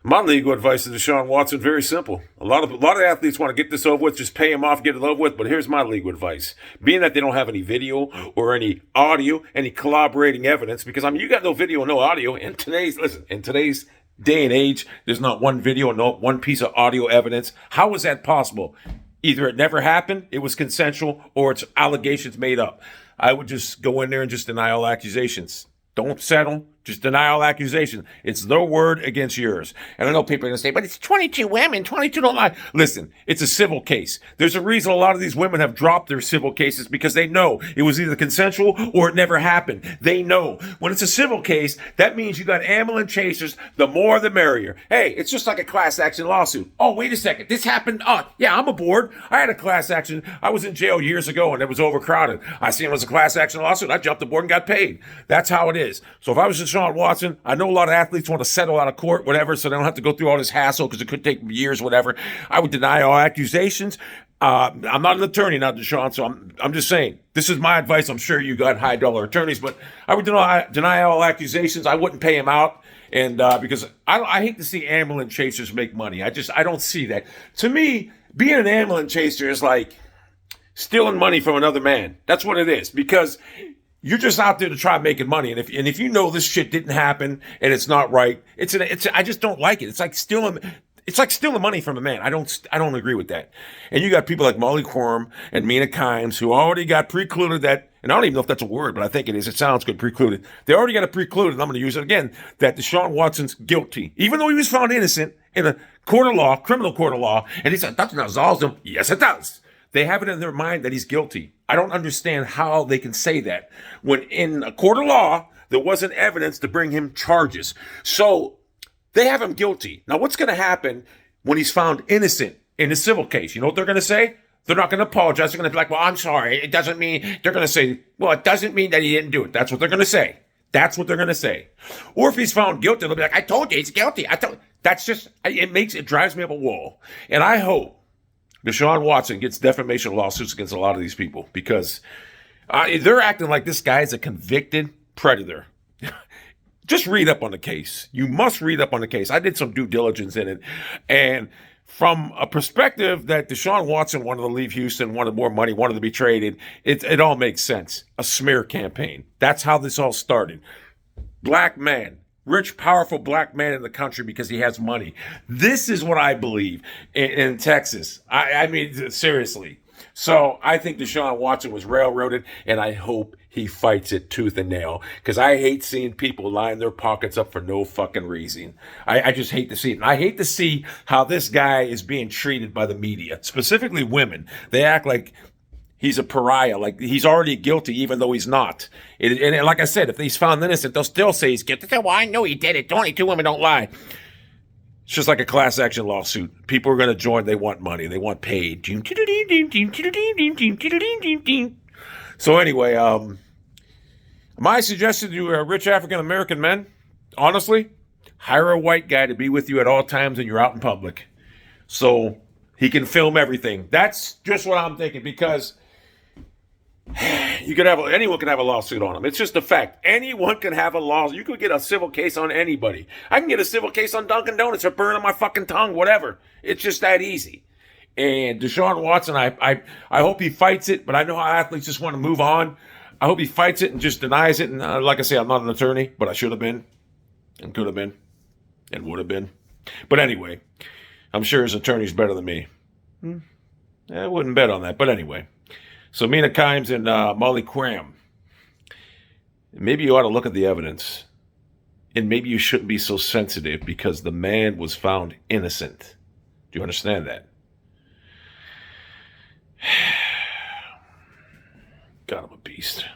My legal advice to Deshaun Watson, very simple. A lot of athletes want to get this over with, just pay him off, get it over with. But here's my legal advice: being that they don't have any video or any audio, any corroborating evidence, because I mean, you got no video, no audio. In today's day and age, there's not one video, no one piece of audio evidence. How is that possible? Either it never happened, it was consensual, or it's allegations made up. I would just go in there and just deny all accusations. Don't settle. Just deny all accusations. It's their word against yours. And I know people are going to say, but it's 22 women. 22 don't lie. Listen, it's a civil case. There's a reason a lot of these women have dropped their civil cases because they know it was either consensual or it never happened. They know. When it's a civil case, that means you got ambulance chasers. The more, the merrier. Hey, it's just like a class action lawsuit. Oh, wait a second. This happened. Oh, yeah, I'm aboard. I had a class action. I was in jail years ago and it was overcrowded. I seen it was a class action lawsuit. I jumped aboard and got paid. That's how it is. So if I was in Deshaun Watson, I know a lot of athletes want to settle out of court, whatever, so they don't have to go through all this hassle because it could take years, whatever. I would deny all accusations. I'm not an attorney, not Deshaun, so I'm just saying this is my advice. I'm sure you got high dollar attorneys, but I would deny all accusations. I wouldn't pay him out, and because I hate to see ambulance chasers make money. I don't see that. To me, being an ambulance chaser is like stealing money from another man. That's what it is, because you're just out there to try making money, and if you know this shit didn't happen and it's not right, I just don't like it. It's like stealing money from a man. I don't agree with that. And you got people like Molly Quorum and Mina Kimes who already got precluded that, and I don't even know if that's a word, but I think it is. It sounds good, precluded. They already got it precluded, and I'm going to use it again, that Deshaun Watson's guilty, even though he was found innocent in a court of law, criminal court of law, and he said, that absolves him. Yes, it does. They have it in their mind that he's guilty. I don't understand how they can say that when in a court of law, there wasn't evidence to bring him charges. So they have him guilty. Now, what's going to happen when he's found innocent in a civil case? You know what they're going to say? They're not going to apologize. They're going to be like, well, I'm sorry. It doesn't mean, they're going to say, well, it doesn't mean that he didn't do it. That's what they're going to say. That's what they're going to say. Or if he's found guilty, they'll be like, I told you he's guilty. It drives me up a wall. And I hope Deshaun Watson gets defamation lawsuits against a lot of these people because they're acting like this guy is a convicted predator. Just read up on the case. You must read up on the case. I did some due diligence in it. And from a perspective that Deshaun Watson wanted to leave Houston, wanted more money, wanted to be traded, it all makes sense. A smear campaign. That's how this all started. Black man. Rich, powerful black man in the country because he has money. This is what I believe in Texas. I mean, seriously. So I think Deshaun Watson was railroaded, and I hope he fights it tooth and nail because I hate seeing people line their pockets up for no fucking reason. I just hate to see it. And I hate to see how this guy is being treated by the media, specifically women. They act like he's a pariah, like he's already guilty, even though he's not. And like I said, if he's found innocent, they'll still say he's guilty. Well, I know he did it. 22 women don't lie. It's just like a class action lawsuit. People are going to join. They want money. They want paid. So anyway, my suggestion to rich African-American men, honestly, hire a white guy to be with you at all times when you're out in public. So he can film everything. That's just what I'm thinking because anyone can have a lawsuit on him. It's just a fact. Anyone can have a lawsuit. You could get a civil case on anybody. I can get a civil case on Dunkin' Donuts for burning my fucking tongue, whatever. It's just that easy. And Deshaun Watson, I hope he fights it, but I know how athletes just want to move on. I hope he fights it and just denies it. And like I say, I'm not an attorney, but I should have been and could have been and would have been. But anyway, I'm sure his attorney's better than me. I wouldn't bet on that. But anyway. So Mina Kimes and Molly Quorum. Maybe you ought to look at the evidence. And maybe you shouldn't be so sensitive because the man was found innocent. Do you understand that? God, I'm a beast.